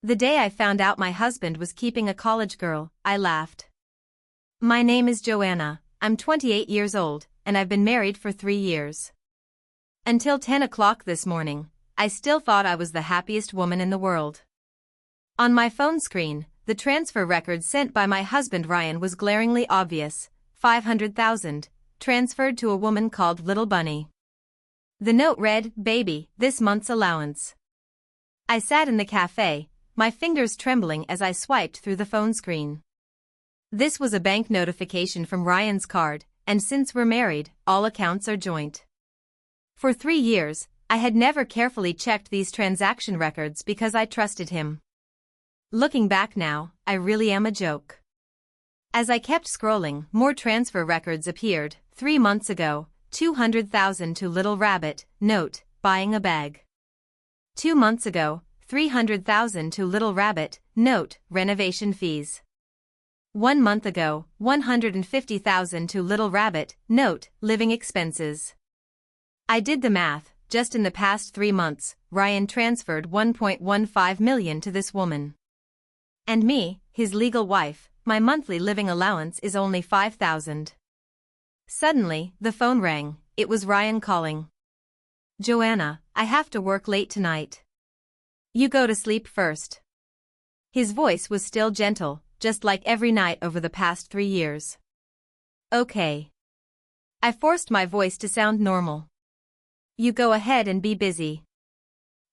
The day I found out my husband was keeping a college girl, I laughed. My name is Joanna, I'm 28 years old, and I've been married for 3 years. Until 10 o'clock this morning, I still thought I was the happiest woman in the world. On my phone screen, the transfer record sent by my husband Ryan was glaringly obvious, 500,000, transferred to a woman called Little Bunny. The note read, "Baby, this month's allowance." I sat in the cafe, my fingers trembling as I swiped through the phone screen. This was a bank notification from Ryan's card, and since we're married, all accounts are joint. For 3 years, I had never carefully checked these transaction records because I trusted him. Looking back now, I really am a joke. As I kept scrolling, more transfer records appeared. 3 months ago, 200,000 to Little Rabbit, note, buying a bag. 2 months ago, 300,000 to Little Rabbit, note, renovation fees. 1 month ago, 150,000 to Little Rabbit, note, living expenses. I did the math, just in the past 3 months, Ryan transferred 1.15 million to this woman. And me, his legal wife, my monthly living allowance is only 5,000. Suddenly, the phone rang. It was Ryan calling. "Joanna, I have to work late tonight. You go to sleep first." His voice was still gentle, just like every night over the past 3 years. "Okay." I forced my voice to sound normal. "You go ahead and be busy."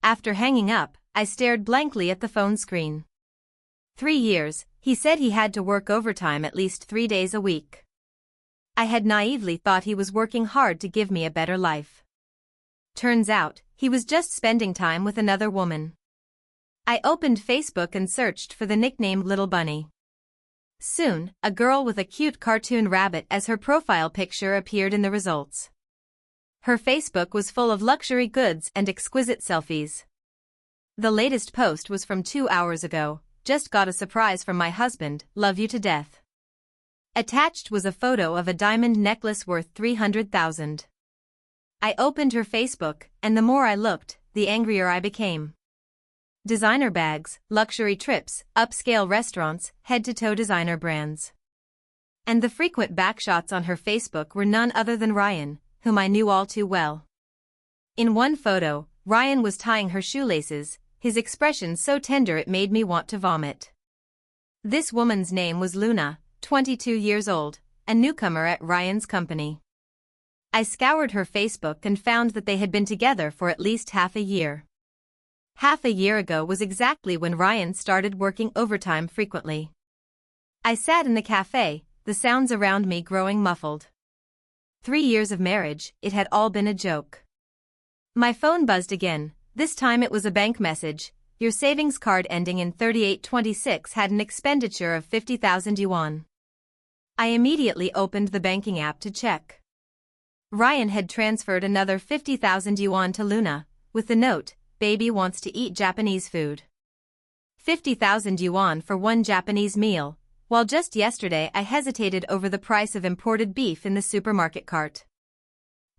After hanging up, I stared blankly at the phone screen. 3 years, he said he had to work overtime at least 3 days a week. I had naively thought he was working hard to give me a better life. Turns out, he was just spending time with another woman. I opened Facebook and searched for the nickname Little Bunny. Soon, a girl with a cute cartoon rabbit as her profile picture appeared in the results. Her Facebook was full of luxury goods and exquisite selfies. The latest post was from 2 hours ago. "Just got a surprise from my husband, love you to death." Attached was a photo of a diamond necklace worth 300,000. I opened her Facebook, and the more I looked, the angrier I became. Designer bags, luxury trips, upscale restaurants, head-to-toe designer brands. And the frequent backshots on her Facebook were none other than Ryan, whom I knew all too well. In one photo, Ryan was tying her shoelaces, his expression so tender it made me want to vomit. This woman's name was Luna, 22 years old, a newcomer at Ryan's company. I scoured her Facebook and found that they had been together for at least half a year. Half a year ago was exactly when Ryan started working overtime frequently. I sat in the cafe, the sounds around me growing muffled. 3 years of marriage, it had all been a joke. My phone buzzed again. This time it was a bank message. "Your savings card ending in 3826 had an expenditure of 50,000 yuan. I immediately opened the banking app to check. Ryan had transferred another 50,000 yuan to Luna, with the note, "Baby wants to eat Japanese food." 50,000 yuan for one Japanese meal, while just yesterday I hesitated over the price of imported beef in the supermarket cart.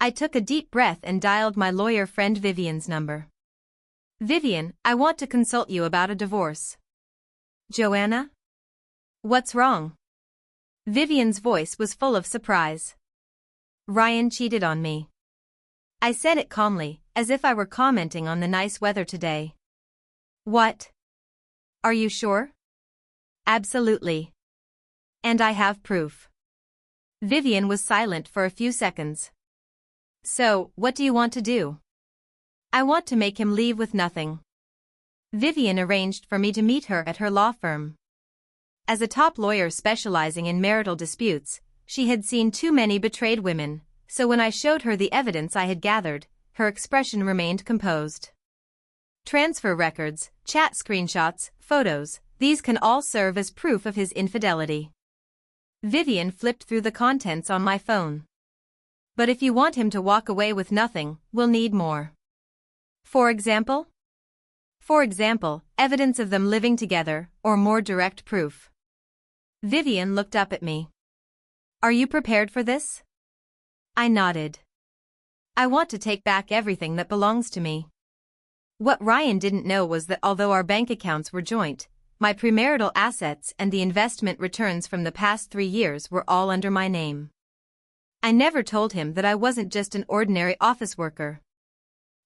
I took a deep breath and dialed my lawyer friend Vivian's number. "Vivian, I want to consult you about a divorce." "Joanna? What's wrong?" Vivian's voice was full of surprise. "Ryan cheated on me." I said it calmly, as if I were commenting on the nice weather today. "What? Are you sure?" "Absolutely. And I have proof." Vivian was silent for a few seconds. "So, what do you want to do?" "I want to make him leave with nothing." Vivian arranged for me to meet her at her law firm. As a top lawyer specializing in marital disputes, she had seen too many betrayed women, so when I showed her the evidence I had gathered, her expression remained composed. Transfer records, chat screenshots, photos, these can all serve as proof of his infidelity. Vivian flipped through the contents on my phone. "But if you want him to walk away with nothing, we'll need more." "For example?" "For example, evidence of them living together, or more direct proof." Vivian looked up at me. "Are you prepared for this?" I nodded. "I want to take back everything that belongs to me." What Ryan didn't know was that although our bank accounts were joint, my premarital assets and the investment returns from the past 3 years were all under my name. I never told him that I wasn't just an ordinary office worker.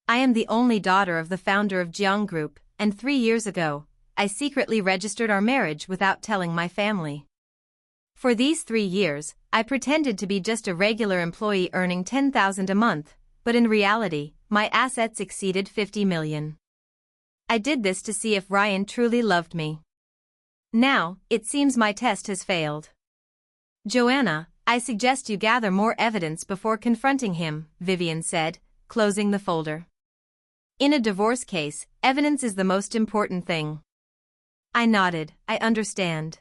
I am the only daughter of the founder of Jiang Group, and 3 years ago, I secretly registered our marriage without telling my family. For these 3 years, I pretended to be just a regular employee earning $10,000 a month, but in reality, my assets exceeded $50 million. I did this to see if Ryan truly loved me. Now, it seems my test has failed. Joanna, I suggest you gather more evidence before confronting him, Vivian said, closing the folder. In a divorce case, evidence is the most important thing. I nodded, I understand.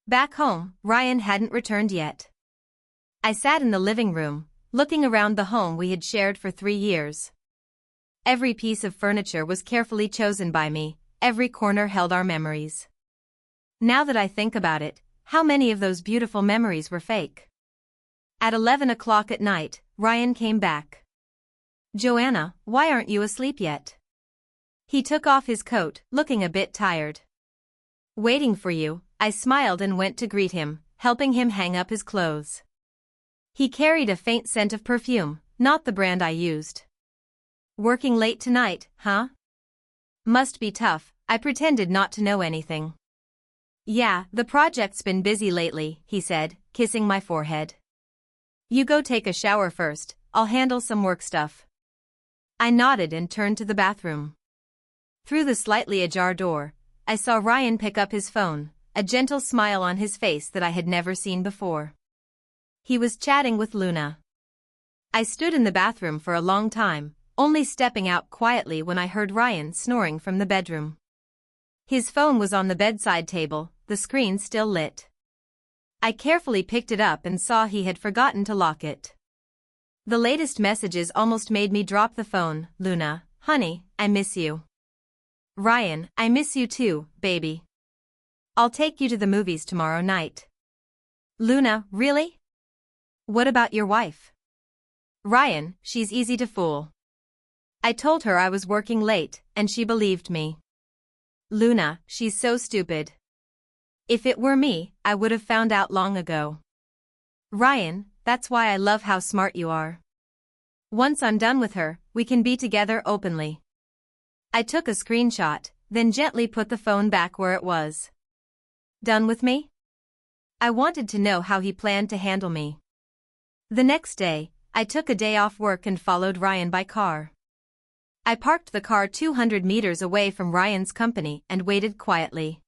Back home, Ryan hadn't returned yet. I sat in the living room, looking around the home we had shared for 3 years. Every piece of furniture was carefully chosen by me, every corner held our memories. Now that I think about it, how many of those beautiful memories were fake? At 11 o'clock at night, Ryan came back. Joanna, why aren't you asleep yet? He took off his coat, looking a bit tired. Waiting for you, I smiled and went to greet him, helping him hang up his clothes. He carried a faint scent of perfume, not the brand I used. Working late tonight, huh? Must be tough, I pretended not to know anything. Yeah, the project's been busy lately, he said, kissing my forehead. You go take a shower first, I'll handle some work stuff. I nodded and turned to the bathroom. Through the slightly ajar door, I saw Ryan pick up his phone, a gentle smile on his face that I had never seen before. He was chatting with Luna. I stood in the bathroom for a long time, only stepping out quietly when I heard Ryan snoring from the bedroom. His phone was on the bedside table, the screen still lit. I carefully picked it up and saw he had forgotten to lock it. The latest messages almost made me drop the phone. Luna, honey, I miss you. Ryan, I miss you too, baby. I'll take you to the movies tomorrow night. Luna, really? What about your wife? Ryan, she's easy to fool. I told her I was working late, and she believed me. Luna, she's so stupid. If it were me, I would have found out long ago. Ryan, that's why I love how smart you are. Once I'm done with her, we can be together openly. I took a screenshot, then gently put the phone back where it was. Done with me? I wanted to know how he planned to handle me. The next day, I took a day off work and followed Ryan by car. I parked the car 200 meters away from Ryan's company and waited quietly.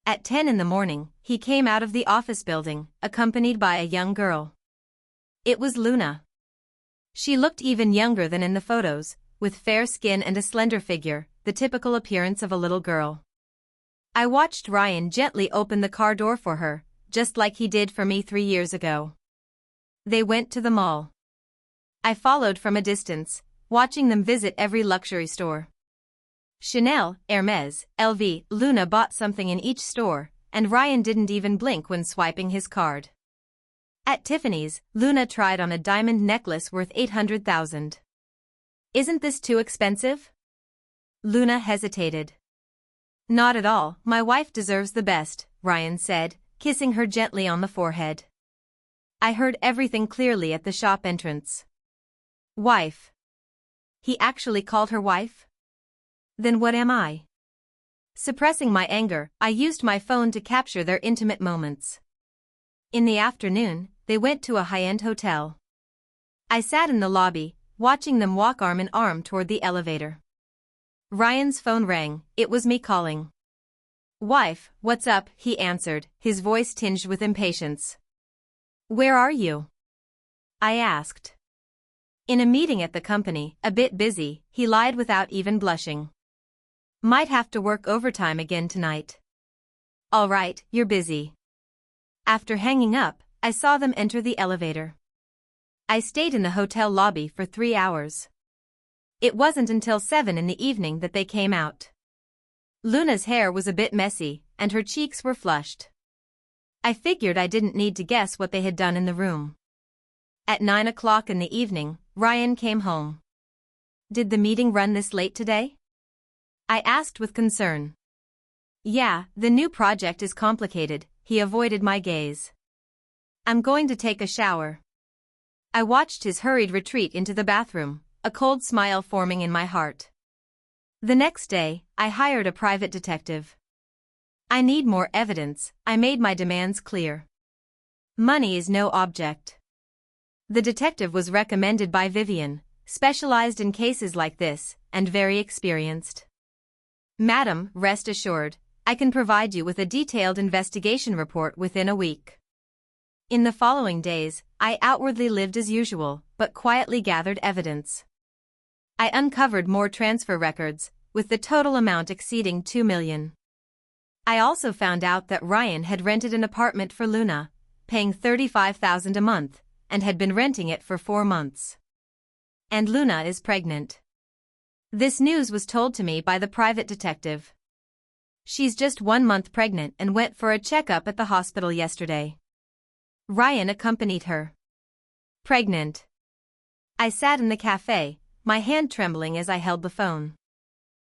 At 10 in the morning, he came out of the office building, accompanied by a young girl. It was Luna. She looked even younger than in the photos, with fair skin and a slender figure, the typical appearance of a little girl. I watched Ryan gently open the car door for her, just like he did for me 3 years ago. They went to the mall. I followed from a distance, watching them visit every luxury store. Chanel, Hermes, LV, Luna bought something in each store, and Ryan didn't even blink when swiping his card. At Tiffany's, Luna tried on a diamond necklace worth $800,000. Isn't this too expensive? Luna hesitated. Not at all, my wife deserves the best, Ryan said, kissing her gently on the forehead. I heard everything clearly at the shop entrance. Wife. He actually called her wife? Then what am I? Suppressing my anger, I used my phone to capture their intimate moments. In the afternoon, they went to a high-end hotel. I sat in the lobby, watching them walk arm in arm toward the elevator. Ryan's phone rang, it was me calling. Wife, what's up? He answered, his voice tinged with impatience. Where are you? I asked. In a meeting at the company, a bit busy, he lied without even blushing. Might have to work overtime again tonight. All right, you're busy. After hanging up, I saw them enter the elevator. I stayed in the hotel lobby for 3 hours. It wasn't until 7 in the evening that they came out. Luna's hair was a bit messy, and her cheeks were flushed. I figured I didn't need to guess what they had done in the room. At 9 o'clock in the evening, Ryan came home. Did the meeting run this late today? I asked with concern. Yeah, the new project is complicated, he avoided my gaze. I'm going to take a shower. I watched his hurried retreat into the bathroom, a cold smile forming in my heart. The next day, I hired a private detective. I need more evidence, I made my demands clear. Money is no object. The detective was recommended by Vivian, specialized in cases like this, and very experienced. Madam, rest assured, I can provide you with a detailed investigation report within a week. In the following days, I outwardly lived as usual, but quietly gathered evidence. I uncovered more transfer records, with the total amount exceeding $2 million. I also found out that Ryan had rented an apartment for Luna, paying $35,000 a month, and had been renting it for 4 months. And Luna is pregnant. This news was told to me by the private detective. She's just 1 month pregnant and went for a checkup at the hospital yesterday. Ryan accompanied her. Pregnant. I sat in the cafe, my hand trembling as I held the phone.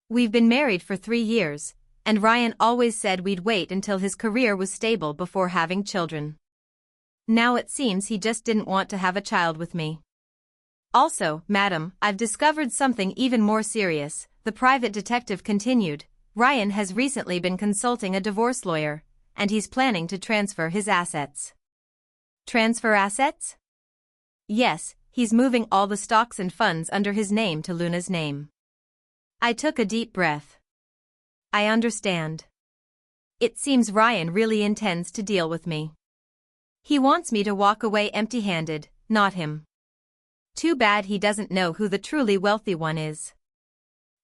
We've been married for 3 years, and Ryan always said we'd wait until his career was stable before having children. Now it seems he just didn't want to have a child with me. Also, madam, I've discovered something even more serious, the private detective continued. Ryan has recently been consulting a divorce lawyer, and he's planning to transfer his assets. Transfer assets? Yes, he's moving all the stocks and funds under his name to Luna's name. I took a deep breath. I understand. It seems Ryan really intends to deal with me. He wants me to walk away empty-handed, not him. Too bad he doesn't know who the truly wealthy one is.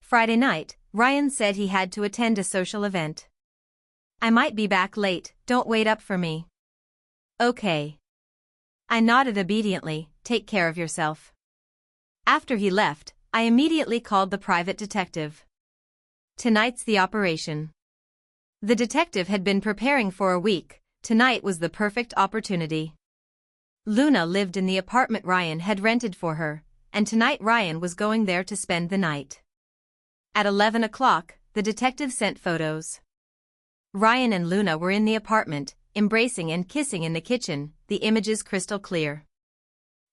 Friday night, Ryan said he had to attend a social event. I might be back late, don't wait up for me. Okay. I nodded obediently, take care of yourself. After he left, I immediately called the private detective. Tonight's the operation. The detective had been preparing for a week. Tonight was the perfect opportunity. Luna lived in the apartment Ryan had rented for her, and tonight Ryan was going there to spend the night. At 11 o'clock, the detective sent photos. Ryan and Luna were in the apartment, embracing and kissing in the kitchen, the images crystal clear.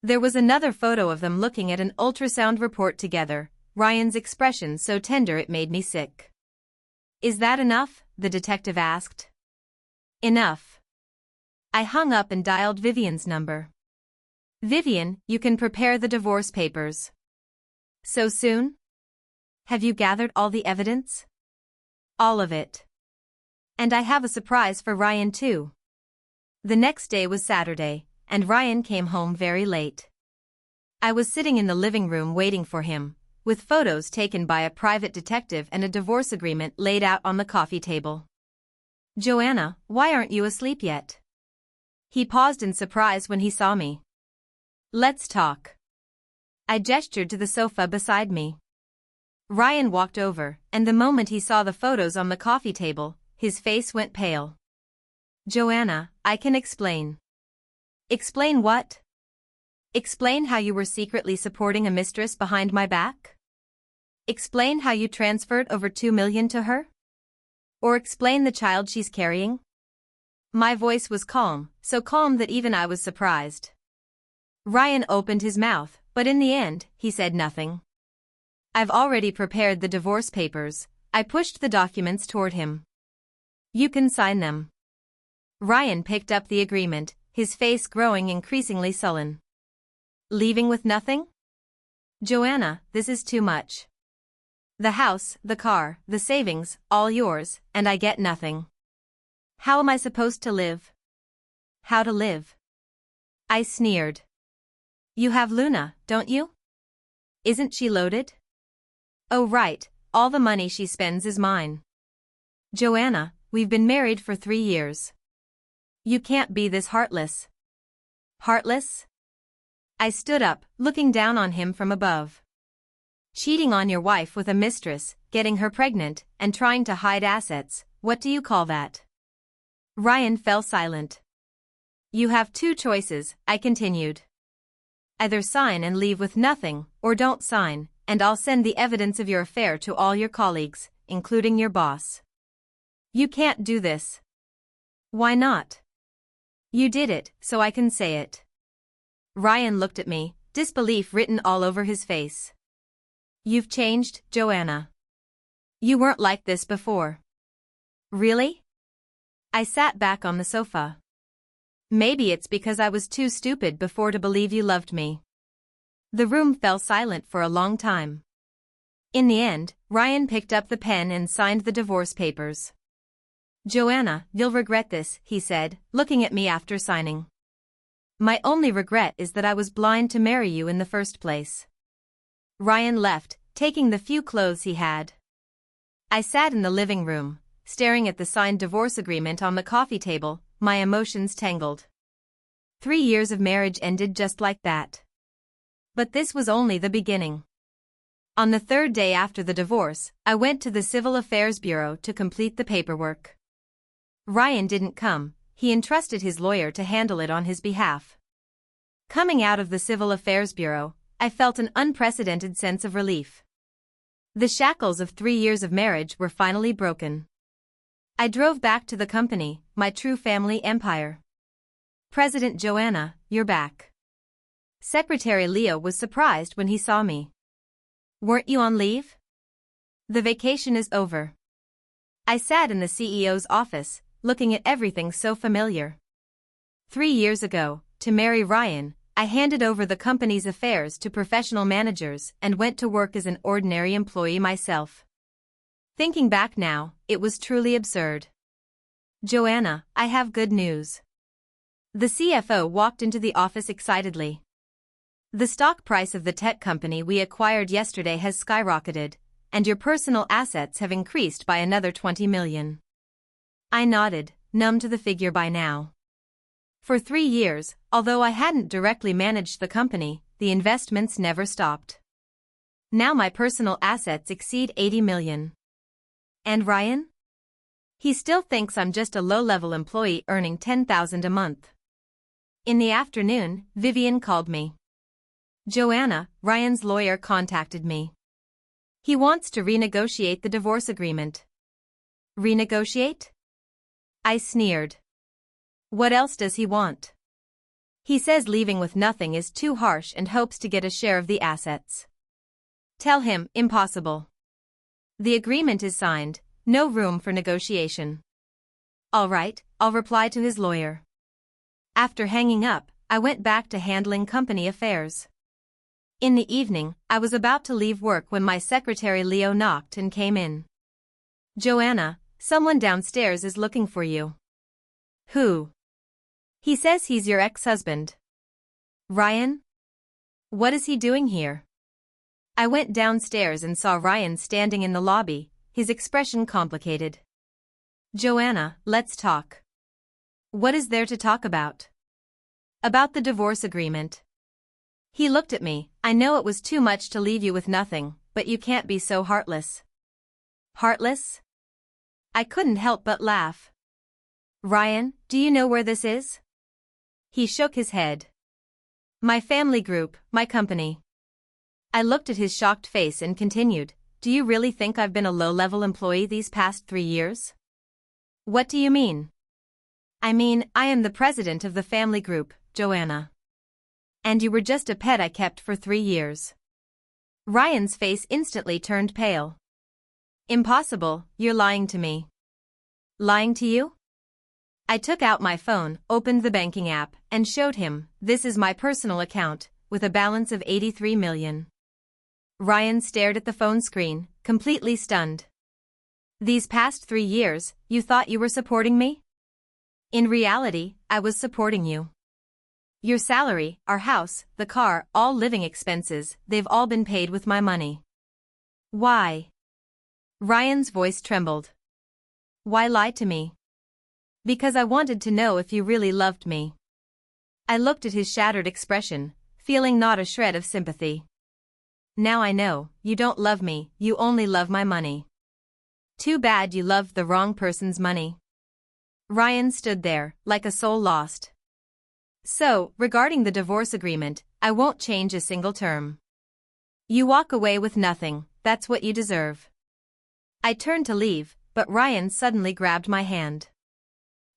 There was another photo of them looking at an ultrasound report together, Ryan's expression so tender it made me sick. Is that enough? The detective asked. Enough. I hung up and dialed Vivian's number. Vivian, you can prepare the divorce papers. So soon? Have you gathered all the evidence? All of it. And I have a surprise for Ryan too. The next day was Saturday, and Ryan came home very late. I was sitting in the living room waiting for him, with photos taken by a private detective and a divorce agreement laid out on the coffee table. Joanna, why aren't you asleep yet? He paused in surprise when he saw me. Let's talk. I gestured to the sofa beside me. Ryan walked over, and the moment he saw the photos on the coffee table, his face went pale. Joanna, I can explain. Explain what? Explain how you were secretly supporting a mistress behind my back? Explain how you transferred over $2 million to her? Or explain the child she's carrying? My voice was calm, so calm that even I was surprised. Ryan opened his mouth, but in the end, he said nothing. I've already prepared the divorce papers. I pushed the documents toward him. You can sign them. Ryan picked up the agreement, his face growing increasingly sullen. Leaving with nothing? Joanna, this is too much. The house, the car, the savings, all yours, and I get nothing. How am I supposed to live? How to live? I sneered. You have Luna, don't you? Isn't she loaded? Oh right, all the money she spends is mine. Joanna, we've been married for 3 years. You can't be this heartless. Heartless? I stood up, looking down on him from above. Cheating on your wife with a mistress, getting her pregnant, and trying to hide assets, what do you call that? Ryan fell silent. You have 2 choices, I continued. Either sign and leave with nothing, or don't sign, and I'll send the evidence of your affair to all your colleagues, including your boss. You can't do this. Why not? You did it, so I can say it. Ryan looked at me, disbelief written all over his face. You've changed, Joanna. You weren't like this before. Really? I sat back on the sofa. Maybe it's because I was too stupid before to believe you loved me. The room fell silent for a long time. In the end, Ryan picked up the pen and signed the divorce papers. Joanna, you'll regret this, he said, looking at me after signing. My only regret is that I was blind to marry you in the first place. Ryan left, taking the few clothes he had. I sat in the living room, staring at the signed divorce agreement on the coffee table, my emotions tangled. 3 years of marriage ended just like that. But this was only the beginning. On the third day after the divorce, I went to the Civil Affairs Bureau to complete the paperwork. Ryan didn't come, he entrusted his lawyer to handle it on his behalf. Coming out of the Civil Affairs Bureau, I felt an unprecedented sense of relief. The shackles of 3 years of marriage were finally broken. I drove back to the company, my true family empire. President Joanna, you're back. Secretary Leo was surprised when he saw me. Weren't you on leave? The vacation is over. I sat in the CEO's office, looking at everything so familiar. 3 years ago, to marry Ryan, I handed over the company's affairs to professional managers and went to work as an ordinary employee myself. Thinking back now, it was truly absurd. Joanna, I have good news. The CFO walked into the office excitedly. The stock price of the tech company we acquired yesterday has skyrocketed, and your personal assets have increased by another 20 million. I nodded, numb to the figure by now. For 3 years, although I hadn't directly managed the company, the investments never stopped. Now my personal assets exceed 80 million. And Ryan? He still thinks I'm just a low-level employee earning 10,000 a month. In the afternoon, Vivian called me. Joanna, Ryan's lawyer contacted me. He wants to renegotiate the divorce agreement. Renegotiate? I sneered. What else does he want? He says leaving with nothing is too harsh and hopes to get a share of the assets. Tell him, impossible. The agreement is signed, no room for negotiation. All right, I'll reply to his lawyer. After hanging up, I went back to handling company affairs. In the evening, I was about to leave work when my secretary Leo knocked and came in. Joanna, someone downstairs is looking for you. Who? He says he's your ex-husband. Ryan? What is he doing here? I went downstairs and saw Ryan standing in the lobby, his expression complicated. Joanna, let's talk. What is there to talk about? About the divorce agreement. He looked at me. I know it was too much to leave you with nothing, but you can't be so heartless. Heartless? I couldn't help but laugh. Ryan, do you know where this is? He shook his head. My family group, my company. I looked at his shocked face and continued, do you really think I've been a low-level employee these past 3 years? What do you mean? I mean, I am the president of the family group, Joanna. And you were just a pet I kept for 3 years. Ryan's face instantly turned pale. Impossible, you're lying to me. Lying to you? I took out my phone, opened the banking app, and showed him, this is my personal account, with a balance of 83 million. Ryan stared at the phone screen, completely stunned. These past 3 years, you thought you were supporting me? In reality, I was supporting you. Your salary, our house, the car, all living expenses, they've all been paid with my money. Why? Ryan's voice trembled. Why lie to me? Because I wanted to know if you really loved me. I looked at his shattered expression, feeling not a shred of sympathy. Now I know, you don't love me, you only love my money. Too bad you loved the wrong person's money. Ryan stood there, like a soul lost. So, regarding the divorce agreement, I won't change a single term. You walk away with nothing, that's what you deserve. I turned to leave, but Ryan suddenly grabbed my hand.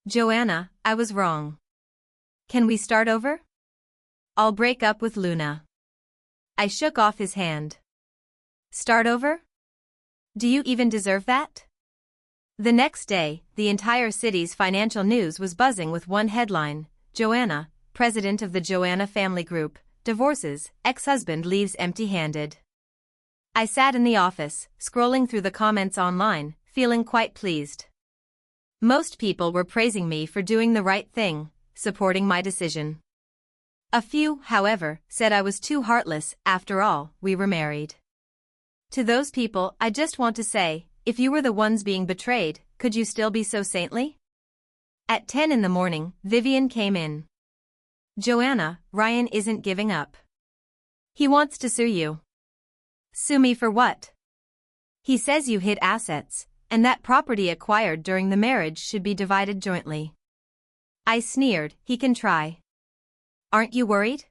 Joanna, I was wrong. Can we start over? I'll break up with Luna. I shook off his hand. Start over? Do you even deserve that? The next day, the entire city's financial news was buzzing with one headline: Joanna, president of the Joanna family group, divorces, ex-husband leaves empty-handed. I sat in the office, scrolling through the comments online, feeling quite pleased. Most people were praising me for doing the right thing, supporting my decision. A few, however, said I was too heartless. After all, we were married. To those people, I just want to say, if you were the ones being betrayed, could you still be so saintly? At 10 in the morning, Vivian came in. Joanna, Ryan isn't giving up. He wants to sue you. Sue me for what? He says you hid assets, and that property acquired during the marriage should be divided jointly. I sneered. He can try. Aren't you worried?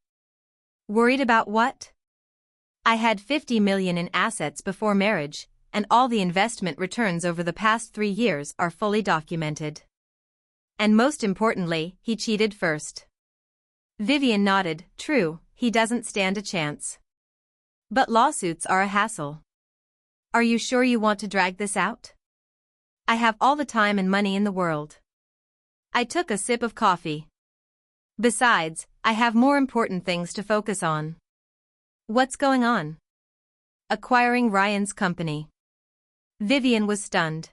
Worried about what? I had $50 million in assets before marriage, and all the investment returns over the past 3 years are fully documented. And most importantly, he cheated first. Vivian nodded. True, he doesn't stand a chance. But lawsuits are a hassle. Are you sure you want to drag this out? I have all the time and money in the world. I took a sip of coffee. Besides, I have more important things to focus on. What's going on? Acquiring Ryan's company. Vivian was stunned.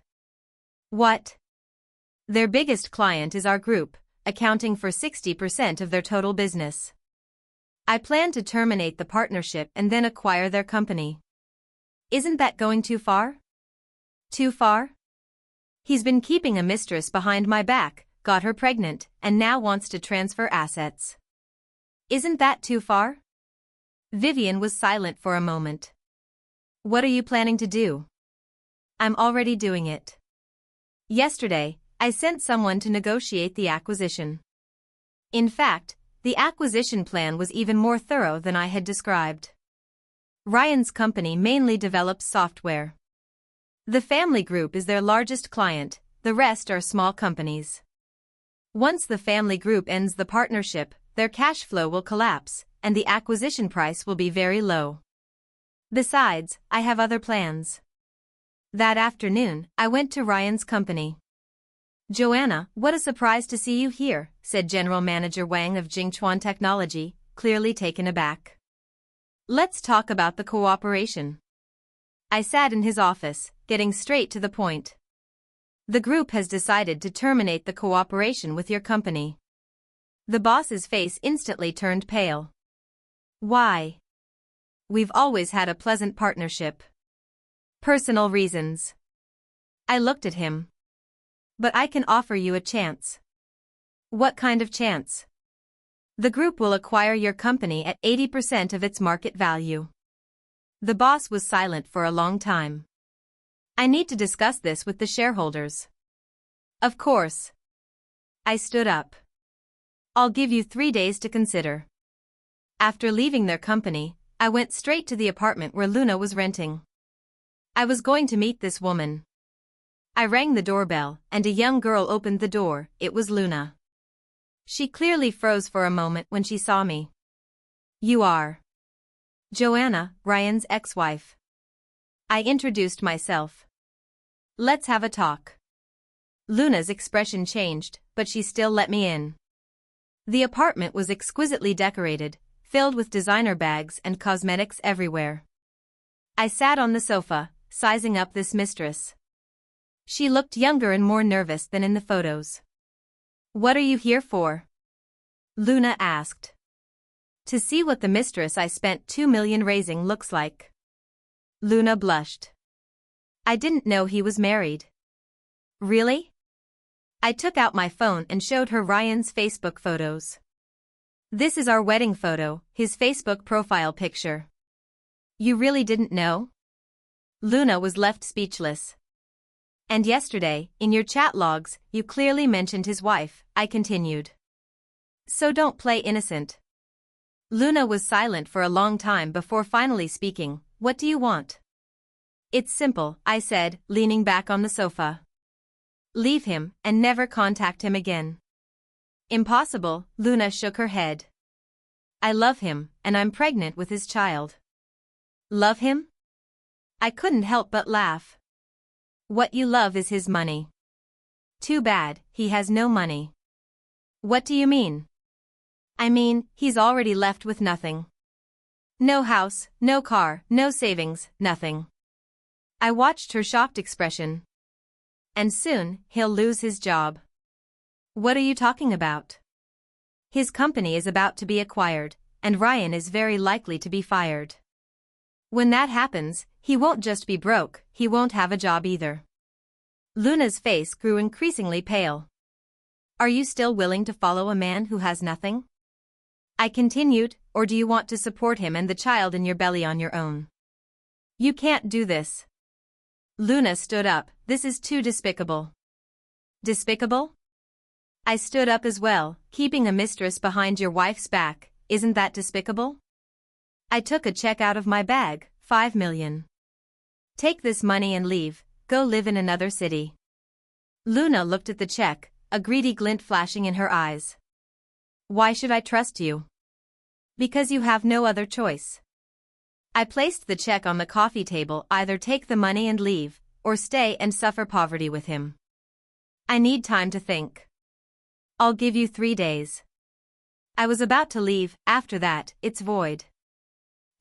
What? Their biggest client is our group, accounting for 60% of their total business. I plan to terminate the partnership and then acquire their company. Isn't that going too far? Too far? He's been keeping a mistress behind my back, got her pregnant, and now wants to transfer assets. Isn't that too far? Vivian was silent for a moment. What are you planning to do? I'm already doing it. Yesterday, I sent someone to negotiate the acquisition. In fact, the acquisition plan was even more thorough than I had described. Ryan's company mainly develops software. The family group is their largest client, the rest are small companies. Once the family group ends the partnership, their cash flow will collapse, and the acquisition price will be very low. Besides, I have other plans. That afternoon, I went to Ryan's company. Joanna, what a surprise to see you here, said General Manager Wang of Jingchuan Technology, clearly taken aback. Let's talk about the cooperation. I sat in his office, getting straight to the point. The group has decided to terminate the cooperation with your company. The boss's face instantly turned pale. Why? We've always had a pleasant partnership. Personal reasons. I looked at him. But I can offer you a chance. What kind of chance? The group will acquire your company at 80% of its market value. The boss was silent for a long time. I need to discuss this with the shareholders. Of course. I stood up. I'll give you 3 days to consider. After leaving their company, I went straight to the apartment where Luna was renting. I was going to meet this woman. I rang the doorbell, and a young girl opened the door. It was Luna. She clearly froze for a moment when she saw me. You are Joanna, Ryan's ex-wife. I introduced myself. Let's have a talk. Luna's expression changed, but she still let me in. The apartment was exquisitely decorated, filled with designer bags and cosmetics everywhere. I sat on the sofa, sizing up this mistress. She looked younger and more nervous than in the photos. What are you here for? Luna asked. To see what the mistress I spent 2 million raising looks like. Luna blushed. I didn't know he was married. Really? I took out my phone and showed her Ryan's Facebook photos. This is our wedding photo, his Facebook profile picture. You really didn't know? Luna was left speechless. And yesterday, in your chat logs, you clearly mentioned his wife, I continued. So don't play innocent. Luna was silent for a long time before finally speaking. What do you want? It's simple, I said, leaning back on the sofa. Leave him, and never contact him again. Impossible, Luna shook her head. I love him, and I'm pregnant with his child. Love him? I couldn't help but laugh. What you love is his money. Too bad, he has no money. What do you mean? I mean, he's already left with nothing. No house, no car, no savings, nothing. I watched her shocked expression. And soon, he'll lose his job. What are you talking about? His company is about to be acquired, and Ryan is very likely to be fired. When that happens, he won't just be broke, he won't have a job either. Luna's face grew increasingly pale. Are you still willing to follow a man who has nothing? I continued, or do you want to support him and the child in your belly on your own? You can't do this. Luna stood up. This is too despicable. Despicable? I stood up as well. Keeping a mistress behind your wife's back, isn't that despicable? I took a check out of my bag, 5 million. Take this money and leave, go live in another city. Luna looked at the check, a greedy glint flashing in her eyes. Why should I trust you? Because you have no other choice. I placed the check on the coffee table. Either take the money and leave, or stay and suffer poverty with him. I need time to think. I'll give you 3 days. I was about to leave. After that, it's void.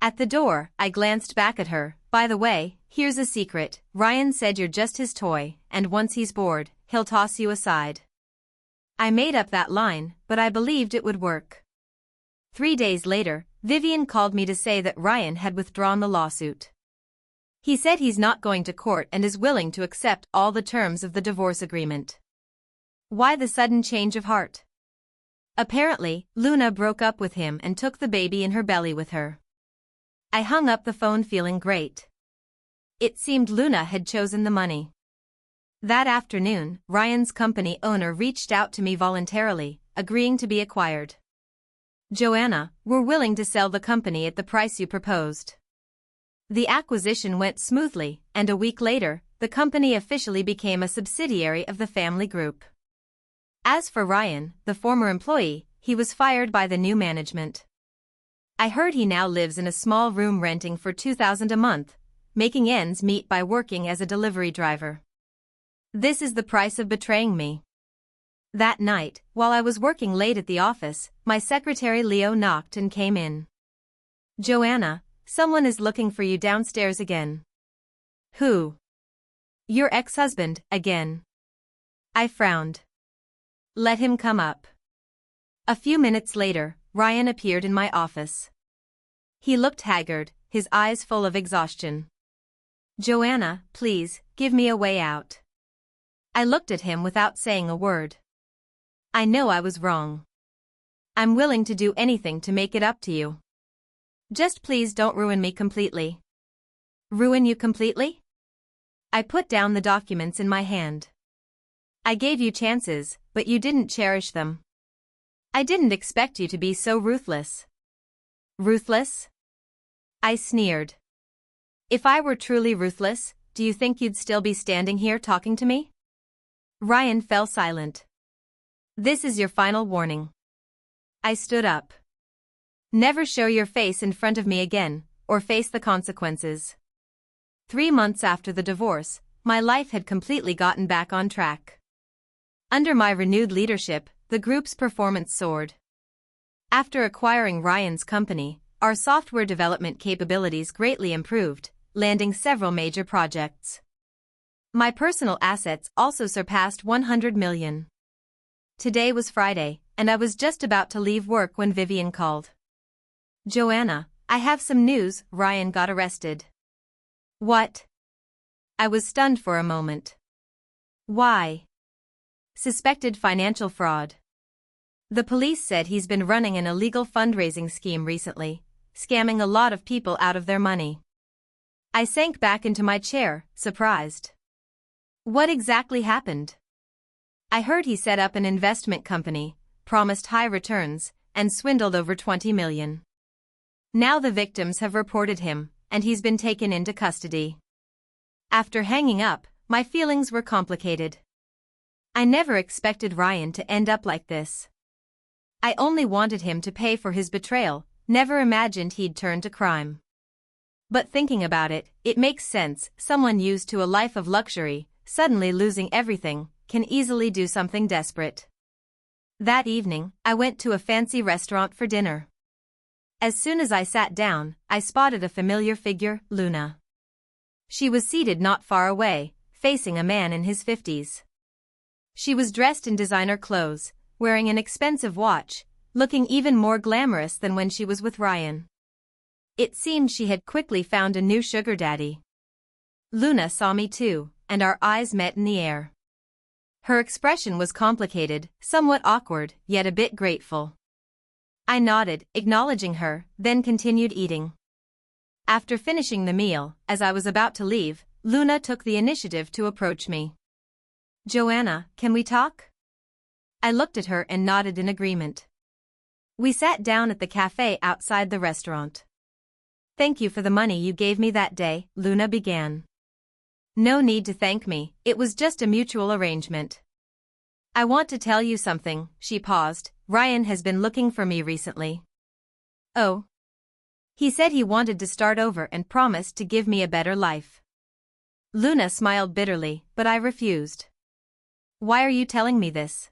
At the door, I glanced back at her. By the way, here's a secret. Ryan said you're just his toy, and once he's bored, he'll toss you aside. I made up that line, but I believed it would work. 3 days later, Vivian called me to say that Ryan had withdrawn the lawsuit. He said he's not going to court and is willing to accept all the terms of the divorce agreement. Why the sudden change of heart? Apparently, Luna broke up with him and took the baby in her belly with her. I hung up the phone feeling great. It seemed Luna had chosen the money. That afternoon, Ryan's company owner reached out to me voluntarily, agreeing to be acquired. Joanna, we're willing to sell the company at the price you proposed. The acquisition went smoothly, and a week later, the company officially became a subsidiary of the family group. As for Ryan, the former employee, he was fired by the new management. I heard he now lives in a small room renting for $2,000 a month, making ends meet by working as a delivery driver. This is the price of betraying me. That night, while I was working late at the office, my secretary Leo knocked and came in. Joanna, someone is looking for you downstairs again. Who? Your ex-husband, again. I frowned. Let him come up. A few minutes later, Ryan appeared in my office. He looked haggard, his eyes full of exhaustion. Joanna, please, give me a way out. I looked at him without saying a word. I know I was wrong. I'm willing to do anything to make it up to you. Just please don't ruin me completely. Ruin you completely? I put down the documents in my hand. I gave you chances, but you didn't cherish them. I didn't expect you to be so ruthless. Ruthless? I sneered. If I were truly ruthless, do you think you'd still be standing here talking to me? Ryan fell silent. This is your final warning. I stood up. Never show your face in front of me again, or face the consequences. 3 months after the divorce, my life had completely gotten back on track. Under my renewed leadership, the group's performance soared. After acquiring Ryan's company, our software development capabilities greatly improved, landing several major projects. My personal assets also surpassed 100 million. Today was Friday, and I was just about to leave work when Vivian called. Joanna, I have some news. Ryan got arrested. What? I was stunned for a moment. Why? Suspected financial fraud. The police said he's been running an illegal fundraising scheme recently, scamming a lot of people out of their money. I sank back into my chair, surprised. What exactly happened? I heard he set up an investment company, promised high returns, and swindled over 20 million. Now the victims have reported him, and he's been taken into custody. After hanging up, my feelings were complicated. I never expected Ryan to end up like this. I only wanted him to pay for his betrayal, never imagined he'd turn to crime. But thinking about it, it makes sense. Someone used to a life of luxury, suddenly losing everything, can easily do something desperate. That evening, I went to a fancy restaurant for dinner. As soon as I sat down, I spotted a familiar figure, Luna. She was seated not far away, facing a man in his 50s. She was dressed in designer clothes, wearing an expensive watch, looking even more glamorous than when she was with Ryan. It seemed she had quickly found a new sugar daddy. Luna saw me too, and our eyes met in the air. Her expression was complicated, somewhat awkward, yet a bit grateful. I nodded, acknowledging her, then continued eating. After finishing the meal, as I was about to leave, Luna took the initiative to approach me. "Joanna, can we talk?" I looked at her and nodded in agreement. We sat down at the cafe outside the restaurant. "Thank you for the money you gave me that day," Luna began. "No need to thank me, it was just a mutual arrangement." "I want to tell you something," she paused. "Ryan has been looking for me recently." "Oh?" "He said he wanted to start over and promised to give me a better life." Luna smiled bitterly, but I refused. "Why are you telling me this?"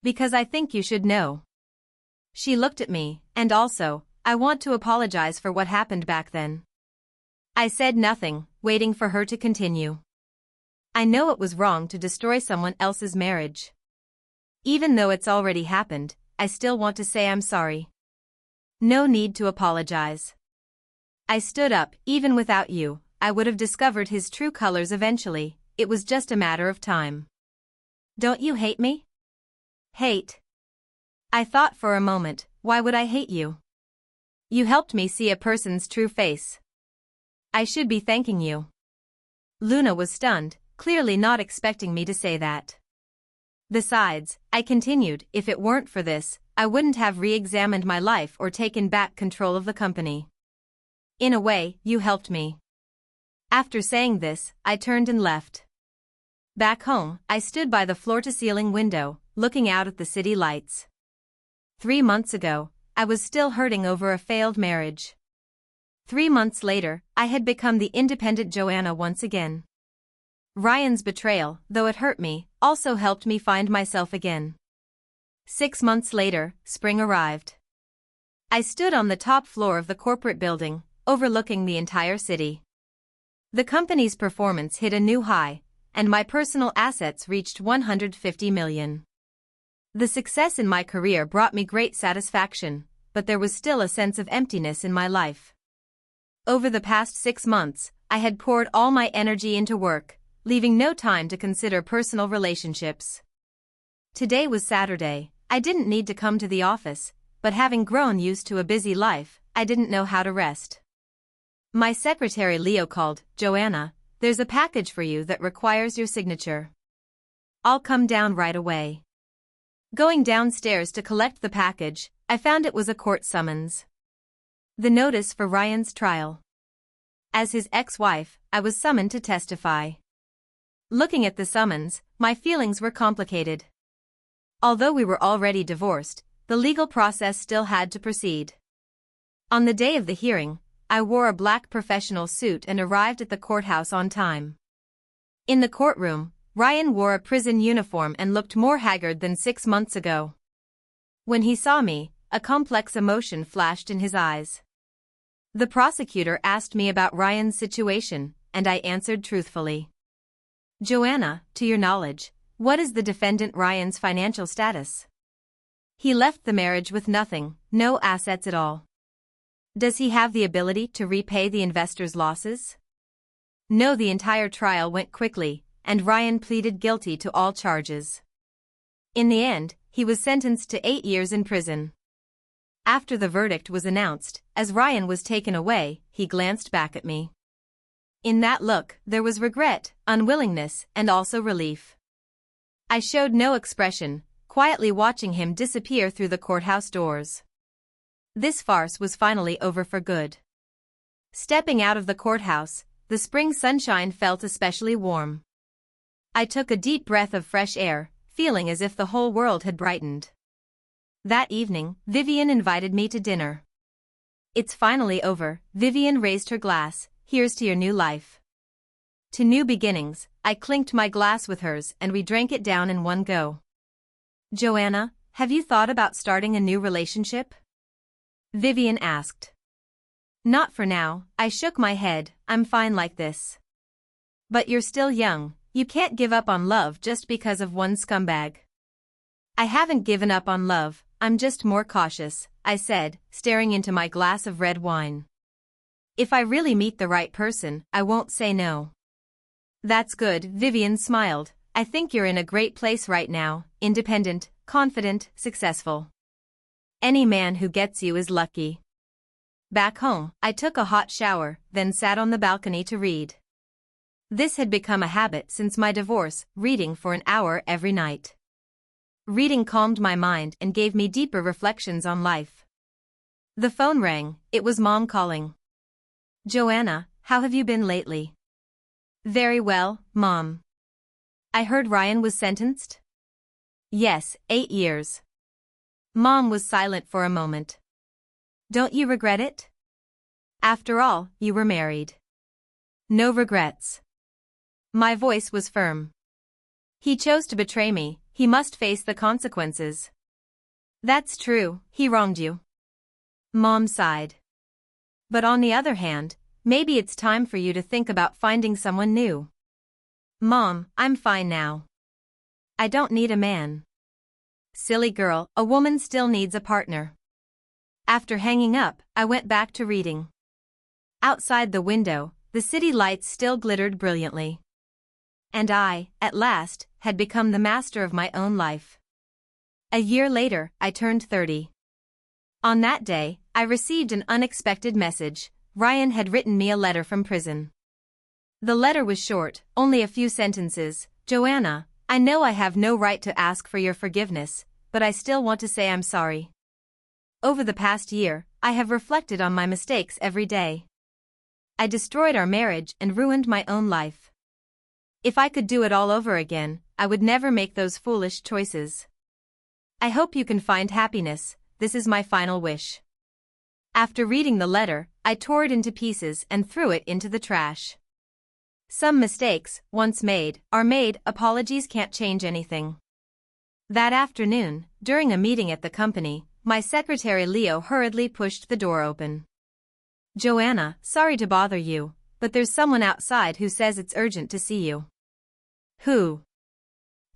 "Because I think you should know." She looked at me, and also, I want to apologize for what happened back then. I said nothing, waiting for her to continue. I know it was wrong to destroy someone else's marriage. Even though it's already happened, I still want to say I'm sorry. No need to apologize. I stood up. Even without you, I would have discovered his true colors eventually. It was just a matter of time. "Don't you hate me?" "Hate?" I thought for a moment. Why would I hate you? You helped me see a person's true face. I should be thanking you. Luna was stunned, clearly not expecting me to say that. "Besides," I continued, "if it weren't for this, I wouldn't have re-examined my life or taken back control of the company. In a way, you helped me." After saying this, I turned and left. Back home, I stood by the floor-to-ceiling window, looking out at the city lights. 3 months ago, I was still hurting over a failed marriage. 3 months later, I had become the independent Joanna once again. Ryan's betrayal, though it hurt me, also helped me find myself again. 6 months later, spring arrived. I stood on the top floor of the corporate building, overlooking the entire city. The company's performance hit a new high, and my personal assets reached 150 million. The success in my career brought me great satisfaction, but there was still a sense of emptiness in my life. Over the past 6 months, I had poured all my energy into work, leaving no time to consider personal relationships. Today was Saturday. I didn't need to come to the office, but having grown used to a busy life, I didn't know how to rest. My secretary Leo called. "Joanna, there's a package for you that requires your signature." "I'll come down right away." Going downstairs to collect the package, I found it was a court summons. The notice for Ryan's trial. As his ex-wife, I was summoned to testify. Looking at the summons, my feelings were complicated. Although we were already divorced, the legal process still had to proceed. On the day of the hearing, I wore a black professional suit and arrived at the courthouse on time. In the courtroom, Ryan wore a prison uniform and looked more haggard than 6 months ago. When he saw me, a complex emotion flashed in his eyes. The prosecutor asked me about Ryan's situation, and I answered truthfully. "Joanna, to your knowledge, what is the defendant Ryan's financial status?" "He left the marriage with nothing, no assets at all." "Does he have the ability to repay the investors' losses?" "No." The entire trial went quickly, and Ryan pleaded guilty to all charges. In the end, he was sentenced to 8 years in prison. After the verdict was announced, as Ryan was taken away, he glanced back at me. In that look, there was regret, unwillingness, and also relief. I showed no expression, quietly watching him disappear through the courthouse doors. This farce was finally over for good. Stepping out of the courthouse, the spring sunshine felt especially warm. I took a deep breath of fresh air, feeling as if the whole world had brightened. That evening, Vivian invited me to dinner. It's finally over, Vivian raised her glass, here's to your new life. To new beginnings, I clinked my glass with hers and we drank it down in one go. Joanna, have you thought about starting a new relationship? Vivian asked. Not for now, I shook my head, I'm fine like this. But you're still young, you can't give up on love just because of one scumbag. I haven't given up on love, I'm just more cautious, I said, staring into my glass of red wine. If I really meet the right person, I won't say no. That's good, Vivian smiled, I think you're in a great place right now, independent, confident, successful. Any man who gets you is lucky. Back home, I took a hot shower, then sat on the balcony to read. This had become a habit since my divorce, reading for an hour every night. Reading calmed my mind and gave me deeper reflections on life. The phone rang, it was Mom calling. Joanna, how have you been lately? Very well, Mom. I heard Ryan was sentenced? Yes, 8 years. Mom was silent for a moment. Don't you regret it? After all, you were married. No regrets. My voice was firm. He chose to betray me, he must face the consequences. That's true, he wronged you. Mom sighed. But on the other hand, maybe it's time for you to think about finding someone new. Mom, I'm fine now. I don't need a man. Silly girl, a woman still needs a partner. After hanging up, I went back to reading. Outside the window, the city lights still glittered brilliantly. And I, at last, had become the master of my own life. A year later, I turned 30. On that day, I received an unexpected message. Ryan had written me a letter from prison. The letter was short, only a few sentences. Joanna, I know I have no right to ask for your forgiveness, but I still want to say I'm sorry. Over the past year, I have reflected on my mistakes every day. I destroyed our marriage and ruined my own life. If I could do it all over again, I would never make those foolish choices. I hope you can find happiness, this is my final wish. After reading the letter, I tore it into pieces and threw it into the trash. Some mistakes, once made, are made, apologies can't change anything. That afternoon, during a meeting at the company, my secretary Leo hurriedly pushed the door open. Joanna, sorry to bother you, but there's someone outside who says it's urgent to see you. Who?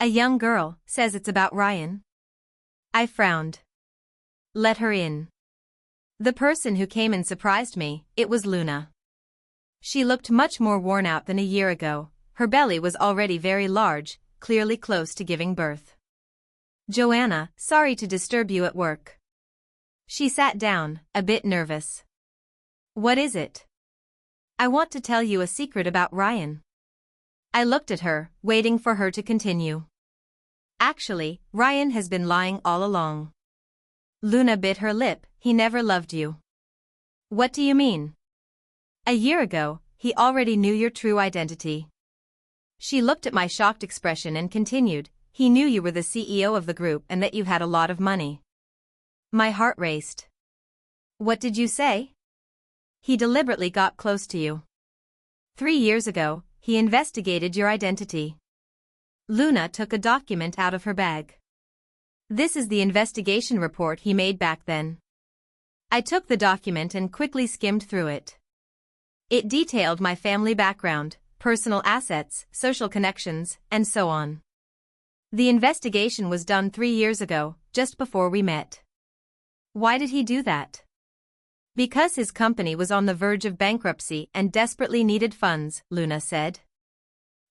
A young girl, says it's about Ryan. I frowned. Let her in. The person who came in surprised me, it was Luna. She looked much more worn out than a year ago, her belly was already very large, clearly close to giving birth. Joanna, sorry to disturb you at work. She sat down, a bit nervous. What is it? I want to tell you a secret about Ryan. I looked at her, waiting for her to continue. Actually, Ryan has been lying all along. Luna bit her lip, he never loved you. What do you mean? A year ago, he already knew your true identity. She looked at my shocked expression and continued, he knew you were the CEO of the group and that you had a lot of money. My heart raced. What did you say? He deliberately got close to you. 3 years ago, he investigated your identity. Luna took a document out of her bag. This is the investigation report he made back then. I took the document and quickly skimmed through it. It detailed my family background, personal assets, social connections, and so on. The investigation was done 3 years ago, just before we met. Why did he do that? Because his company was on the verge of bankruptcy and desperately needed funds, Luna said.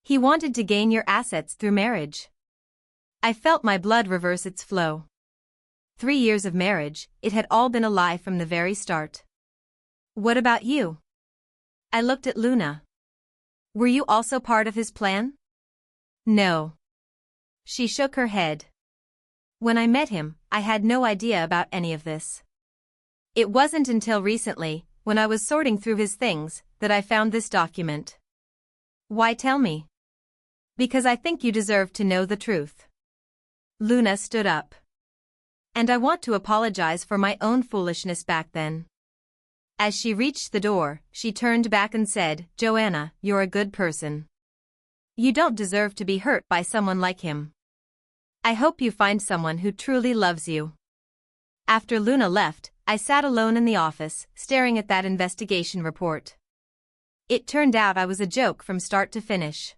He wanted to gain your assets through marriage. I felt my blood reverse its flow. 3 years of marriage, it had all been a lie from the very start. What about you? I looked at Luna. Were you also part of his plan? No. She shook her head. When I met him, I had no idea about any of this. It wasn't until recently, when I was sorting through his things, that I found this document. Why tell me? Because I think you deserve to know the truth. Luna stood up. And I want to apologize for my own foolishness back then. As she reached the door, she turned back and said, Joanna, you're a good person. You don't deserve to be hurt by someone like him. I hope you find someone who truly loves you. After Luna left, I sat alone in the office, staring at that investigation report. It turned out I was a joke from start to finish.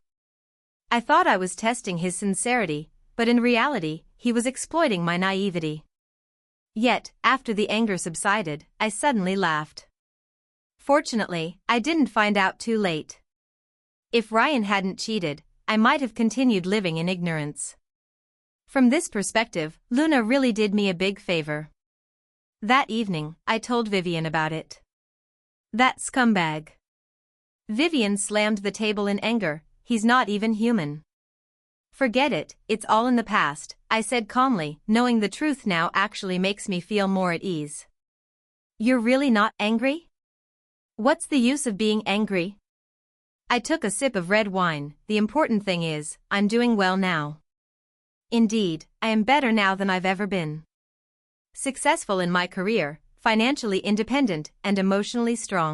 I thought I was testing his sincerity, but in reality, he was exploiting my naivety. Yet, after the anger subsided, I suddenly laughed. Fortunately, I didn't find out too late. If Ryan hadn't cheated, I might have continued living in ignorance. From this perspective, Luna really did me a big favor. That evening, I told Vivian about it. That scumbag. Vivian slammed the table in anger. He's not even human. Forget it, it's all in the past, I said calmly, knowing the truth now actually makes me feel more at ease. You're really not angry? What's the use of being angry? I took a sip of red wine. The important thing is, I'm doing well now. Indeed, I am better now than I've ever been. Successful in my career, financially independent and emotionally strong.